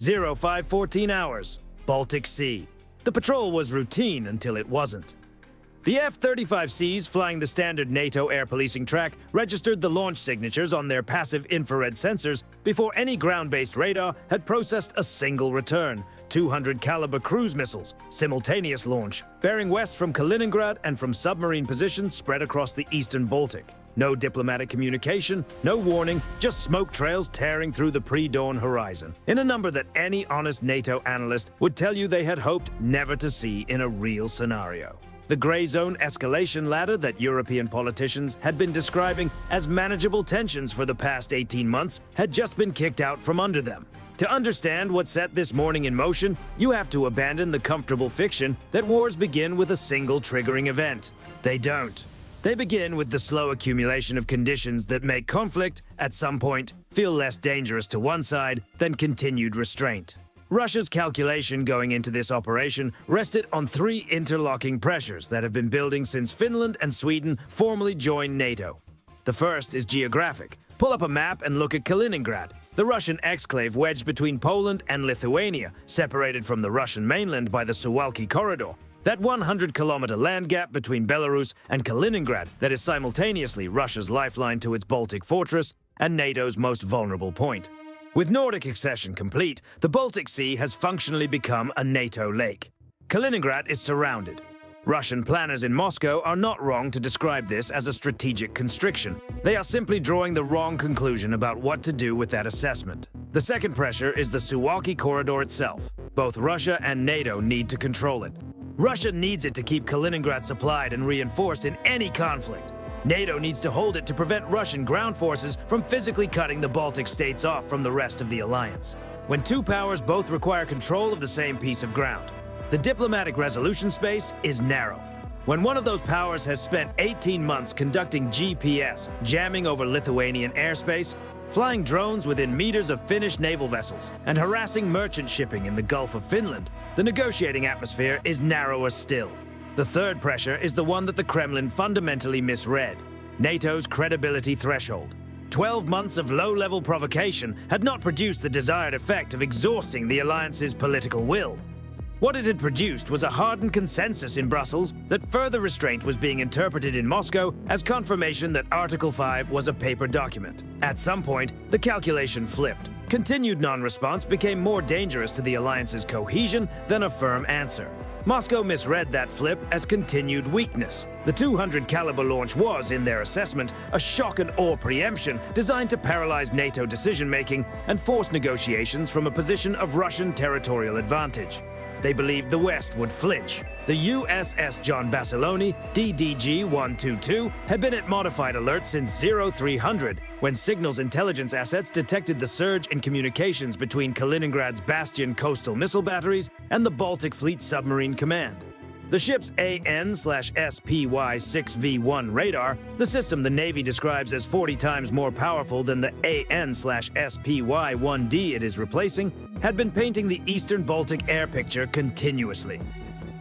0514 hours, Baltic Sea. The patrol was routine until it wasn't. The F-35Cs flying the standard NATO air policing track registered the launch signatures on their passive infrared sensors before any ground-based radar had processed a single return. 200 caliber cruise missiles, simultaneous launch, bearing west from Kaliningrad and from submarine positions spread across the eastern Baltic. No diplomatic communication, no warning, just smoke trails tearing through the pre-dawn horizon, in a number that any honest NATO analyst would tell you they had hoped never to see in a real scenario. The gray zone escalation ladder that European politicians had been describing as manageable tensions for the past 18 months had just been kicked out from under them. To understand what set this morning in motion, you have to abandon the comfortable fiction that wars begin with a single triggering event. They don't. They begin with the slow accumulation of conditions that make conflict, at some point, feel less dangerous to one side than continued restraint. Russia's calculation going into this operation rested on three interlocking pressures that have been building since Finland and Sweden formally joined NATO. The first is geographic. Pull up a map and look at Kaliningrad, the Russian exclave wedged between Poland and Lithuania, separated from the Russian mainland by the Suwalki corridor. That 100-kilometer land gap between Belarus and Kaliningrad that is simultaneously Russia's lifeline to its Baltic fortress and NATO's most vulnerable point. With Nordic accession complete, the Baltic Sea has functionally become a NATO lake. Kaliningrad is surrounded. Russian planners in Moscow are not wrong to describe this as a strategic constriction. They are simply drawing the wrong conclusion about what to do with that assessment. The second pressure is the Suwalki corridor itself. Both Russia and NATO need to control it. Russia needs it to keep Kaliningrad supplied and reinforced in any conflict. NATO needs to hold it to prevent Russian ground forces from physically cutting the Baltic states off from the rest of the alliance. When two powers both require control of the same piece of ground, the diplomatic resolution space is narrow. When one of those powers has spent 18 months conducting GPS jamming over Lithuanian airspace, flying drones within meters of Finnish naval vessels, and harassing merchant shipping in the Gulf of Finland, the negotiating atmosphere is narrower still. The third pressure is the one that the Kremlin fundamentally misread: NATO's credibility threshold. 12 months of low-level provocation had not produced the desired effect of exhausting the alliance's political will. What it had produced was a hardened consensus in Brussels that further restraint was being interpreted in Moscow as confirmation that Article 5 was a paper document. At some point, the calculation flipped. Continued non-response became more dangerous to the alliance's cohesion than a firm answer. Moscow misread that flip as continued weakness. The 200 caliber launch was, in their assessment, a shock and awe preemption designed to paralyze NATO decision-making and force negotiations from a position of Russian territorial advantage. They believed the West would flinch. The USS John Basilone, DDG-122, had been at modified alert since 0300, when signals intelligence assets detected the surge in communications between Kaliningrad's Bastion coastal missile batteries and the Baltic Fleet Submarine Command. The ship's AN/SPY-6V1 radar, the system the Navy describes as 40 times more powerful than the AN/SPY-1D it is replacing, had been painting the eastern Baltic air picture continuously.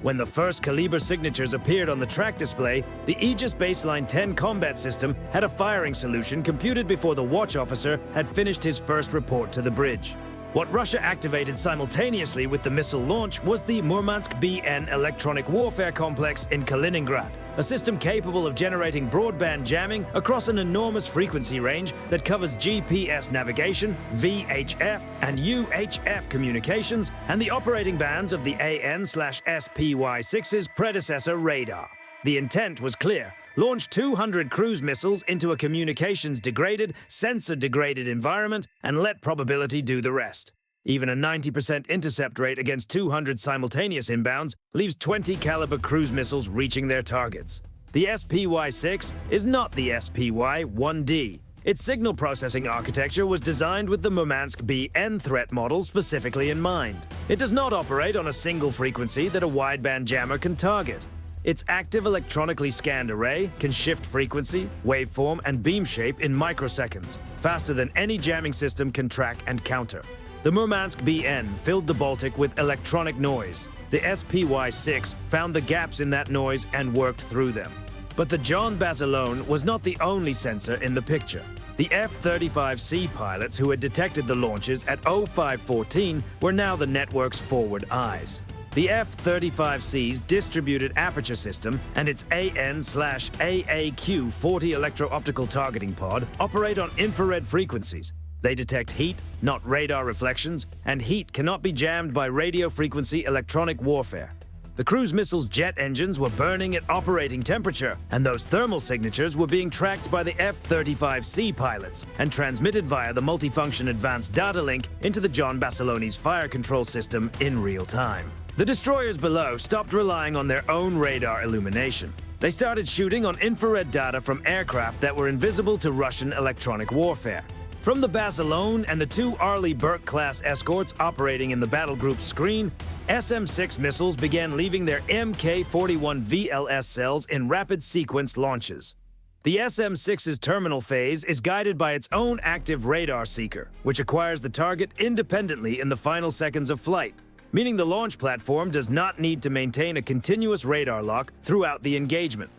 When the first caliber signatures appeared on the track display, the Aegis Baseline 10 combat system had a firing solution computed before the watch officer had finished his first report to the bridge. What Russia activated simultaneously with the missile launch was the Murmansk BN electronic warfare complex in Kaliningrad, a system capable of generating broadband jamming across an enormous frequency range that covers GPS navigation, VHF and UHF communications, and the operating bands of the AN/SPY-6's predecessor radar. The intent was clear: launch 200 cruise missiles into a communications-degraded, sensor-degraded environment and let probability do the rest. Even a 90% intercept rate against 200 simultaneous inbounds leaves 20 caliber cruise missiles reaching their targets. The SPY-6 is not the SPY-1D. Its signal processing architecture was designed with the Murmansk BN threat model specifically in mind. It does not operate on a single frequency that a wideband jammer can target. Its active electronically scanned array can shift frequency, waveform, and beam shape in microseconds, faster than any jamming system can track and counter. The Murmansk BN filled the Baltic with electronic noise. The SPY-6 found the gaps in that noise and worked through them. But the John Basilone was not the only sensor in the picture. The F-35C pilots who had detected the launches at 0514 were now the network's forward eyes. The F-35C's distributed aperture system and its AN/AAQ-40 electro-optical targeting pod operate on infrared frequencies. They detect heat, not radar reflections, and heat cannot be jammed by radio frequency electronic warfare. The cruise missile's jet engines were burning at operating temperature, and those thermal signatures were being tracked by the F-35C pilots and transmitted via the multifunction advanced data link into the John Bassaloni's fire control system in real time. The destroyers below stopped relying on their own radar illumination. They started shooting on infrared data from aircraft that were invisible to Russian electronic warfare. From the Bassalone and the two Arleigh Burke-class escorts operating in the battle group's screen, SM-6 missiles began leaving their Mk-41 VLS cells in rapid sequence launches. The SM-6's terminal phase is guided by its own active radar seeker, which acquires the target independently in the final seconds of flight, meaning the launch platform does not need to maintain a continuous radar lock throughout the engagement.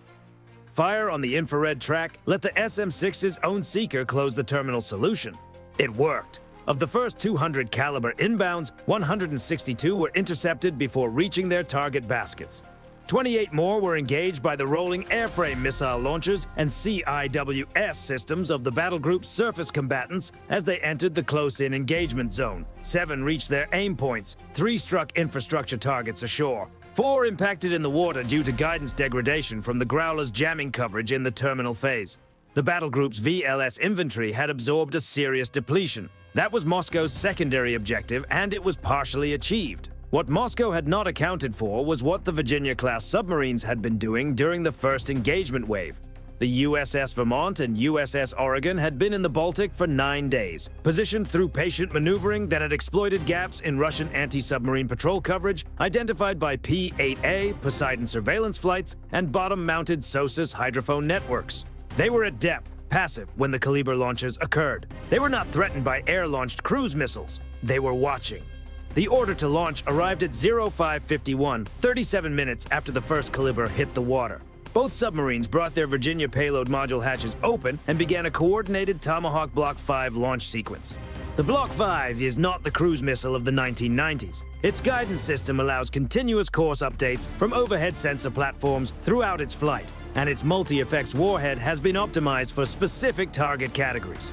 Fire on the infrared track let the SM-6's own seeker close the terminal solution. It worked. Of the first 200 caliber inbounds, 162 were intercepted before reaching their target baskets. 28 more were engaged by the rolling airframe missile launchers and CIWS systems of the battle group's surface combatants as they entered the close-in engagement zone. 7 reached their aim points, 3 struck infrastructure targets ashore. 4 impacted in the water due to guidance degradation from the Growler's jamming coverage in the terminal phase. The battle group's VLS inventory had absorbed a serious depletion. That was Moscow's secondary objective, and it was partially achieved. What Moscow had not accounted for was what the Virginia-class submarines had been doing during the first engagement wave. The USS Vermont and USS Oregon had been in the Baltic for 9 days, positioned through patient maneuvering that had exploited gaps in Russian anti-submarine patrol coverage identified by P-8A, Poseidon surveillance flights, and bottom-mounted SOSUS hydrophone networks. They were at depth, passive, when the Kaliber launches occurred. They were not threatened by air-launched cruise missiles. They were watching. The order to launch arrived at 0551, 37 minutes after the first Kaliber hit the water. Both submarines brought their Virginia payload module hatches open and began a coordinated Tomahawk Block 5 launch sequence. The Block 5 is not the cruise missile of the 1990s. Its guidance system allows continuous course updates from overhead sensor platforms throughout its flight, and its multi-effects warhead has been optimized for specific target categories.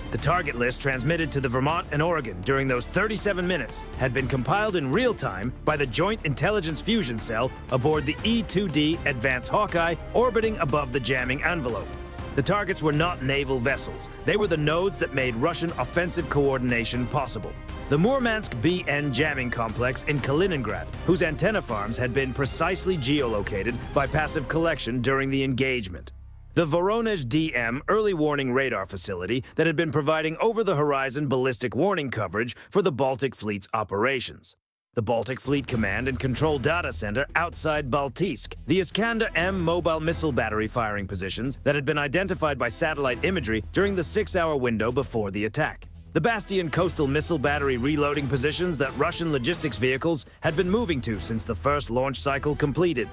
The target list transmitted to the Vermont and Oregon during those 37 minutes had been compiled in real time by the Joint Intelligence Fusion Cell aboard the E-2D Advanced Hawkeye orbiting above the jamming envelope. The targets were not naval vessels. They were the nodes that made Russian offensive coordination possible. The Murmansk BN jamming complex in Kaliningrad, whose antenna farms had been precisely geolocated by passive collection during the engagement. The Voronezh DM early warning radar facility that had been providing over-the-horizon ballistic warning coverage for the Baltic Fleet's operations. The Baltic Fleet Command and Control Data Center outside Baltijsk, the Iskander-M mobile missile battery firing positions that had been identified by satellite imagery during the 6-hour window before the attack. The Bastion coastal missile battery reloading positions that Russian logistics vehicles had been moving to since the first launch cycle completed.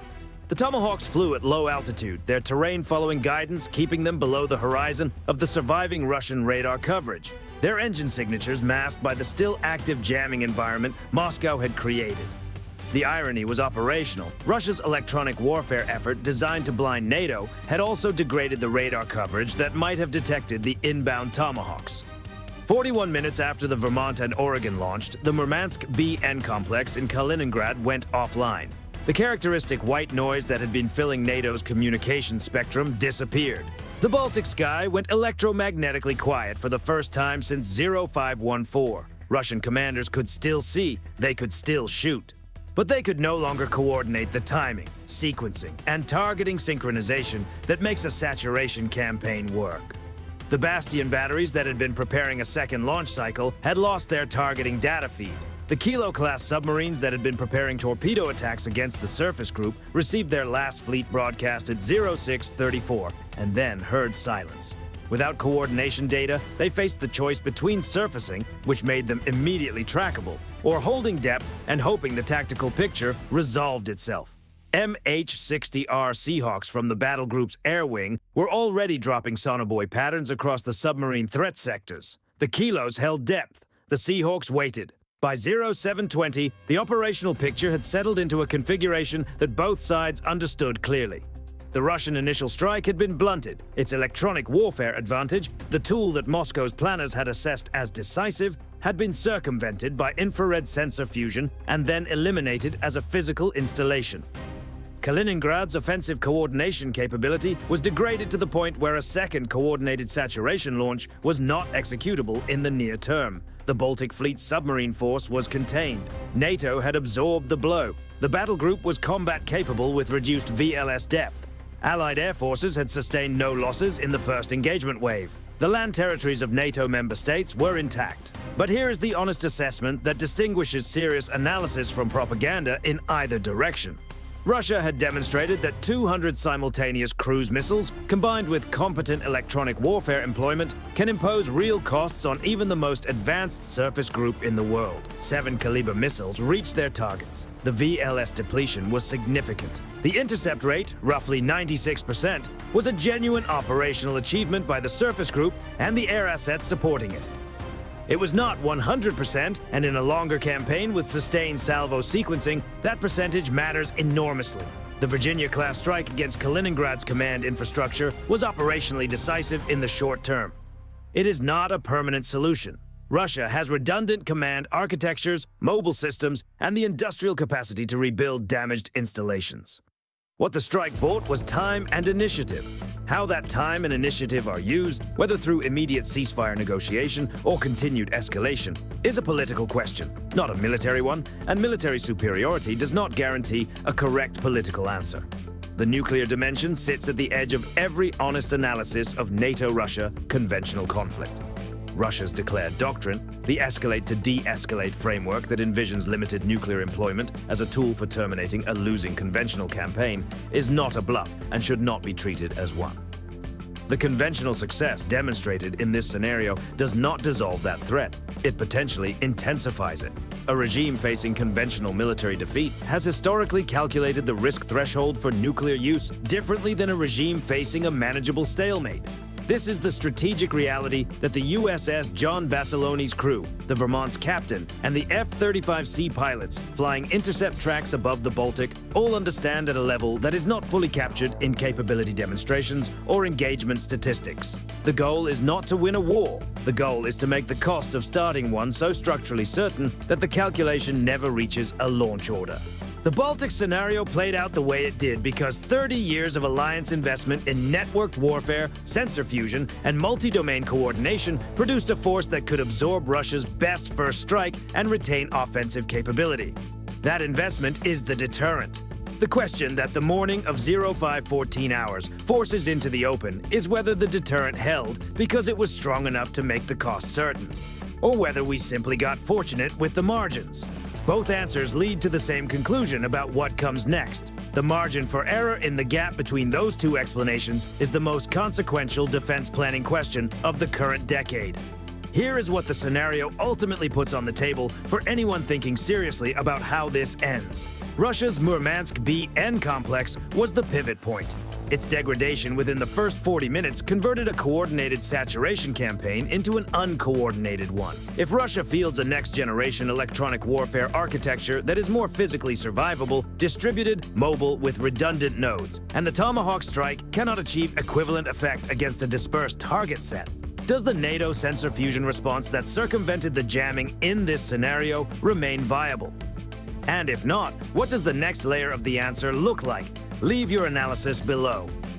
The Tomahawks flew at low altitude, their terrain following guidance keeping them below the horizon of the surviving Russian radar coverage, their engine signatures masked by the still active jamming environment Moscow had created. The irony was operational. Russia's electronic warfare effort designed to blind NATO had also degraded the radar coverage that might have detected the inbound Tomahawks. 41 minutes after the Vermont and Oregon launched, the Murmansk BN complex in Kaliningrad went offline. The characteristic white noise that had been filling NATO's communication spectrum disappeared. The Baltic sky went electromagnetically quiet for the first time since 0514. Russian commanders could still see, they could still shoot. But they could no longer coordinate the timing, sequencing, and targeting synchronization that makes a saturation campaign work. The Bastion batteries that had been preparing a second launch cycle had lost their targeting data feed. The Kilo-class submarines that had been preparing torpedo attacks against the surface group received their last fleet broadcast at 0634 and then heard silence. Without coordination data, they faced the choice between surfacing, which made them immediately trackable, or holding depth and hoping the tactical picture resolved itself. MH-60R Seahawks from the battle group's air wing were already dropping sonobuoy patterns across the submarine threat sectors. The kilos held depth. The Seahawks waited. By 0720, the operational picture had settled into a configuration that both sides understood clearly. The Russian initial strike had been blunted. Its electronic warfare advantage, the tool that Moscow's planners had assessed as decisive, had been circumvented by infrared sensor fusion and then eliminated as a physical installation. Kaliningrad's offensive coordination capability was degraded to the point where a second coordinated saturation launch was not executable in the near term. The Baltic Fleet's submarine force was contained. NATO had absorbed the blow. The battle group was combat capable with reduced VLS depth. Allied air forces had sustained no losses in the first engagement wave. The land territories of NATO member states were intact. But here is the honest assessment that distinguishes serious analysis from propaganda in either direction. Russia had demonstrated that 200 simultaneous cruise missiles, combined with competent electronic warfare employment, can impose real costs on even the most advanced surface group in the world. 7-caliber missiles reached their targets. The VLS depletion was significant. The intercept rate, roughly 96%, was a genuine operational achievement by the surface group and the air assets supporting it. It was not 100%, and in a longer campaign with sustained salvo sequencing, that percentage matters enormously. The Virginia-class strike against Kaliningrad's command infrastructure was operationally decisive in the short term. It is not a permanent solution. Russia has redundant command architectures, mobile systems, and the industrial capacity to rebuild damaged installations. What the strike bought was time and initiative. How that time and initiative are used, whether through immediate ceasefire negotiation or continued escalation, is a political question, not a military one, and military superiority does not guarantee a correct political answer. The nuclear dimension sits at the edge of every honest analysis of NATO-Russia conventional conflict. Russia's declared doctrine, the escalate to de-escalate framework that envisions limited nuclear employment as a tool for terminating a losing conventional campaign, is not a bluff and should not be treated as one. The conventional success demonstrated in this scenario does not dissolve that threat. It potentially intensifies it. A regime facing conventional military defeat has historically calculated the risk threshold for nuclear use differently than a regime facing a manageable stalemate. This is the strategic reality that the USS John Basiloni's crew, the Vermont's captain, and the F-35C pilots flying intercept tracks above the Baltic all understand at a level that is not fully captured in capability demonstrations or engagement statistics. The goal is not to win a war. The goal is to make the cost of starting one so structurally certain that the calculation never reaches a launch order. The Baltic scenario played out the way it did because 30 years of alliance investment in networked warfare, sensor fusion, and multi-domain coordination produced a force that could absorb Russia's best first strike and retain offensive capability. That investment is the deterrent. The question that the morning of 0514 hours forces into the open is whether the deterrent held because it was strong enough to make the cost certain, or whether we simply got fortunate with the margins. Both answers lead to the same conclusion about what comes next. The margin for error in the gap between those two explanations is the most consequential defense planning question of the current decade. Here is what the scenario ultimately puts on the table for anyone thinking seriously about how this ends. Russia's Murmansk B-N complex was the pivot point. Its degradation within the first 40 minutes converted a coordinated saturation campaign into an uncoordinated one. If Russia fields a next-generation electronic warfare architecture that is more physically survivable, distributed, mobile, with redundant nodes, and the Tomahawk strike cannot achieve equivalent effect against a dispersed target set, does the NATO sensor fusion response that circumvented the jamming in this scenario remain viable? And if not, what does the next layer of the answer look like? Leave your analysis below.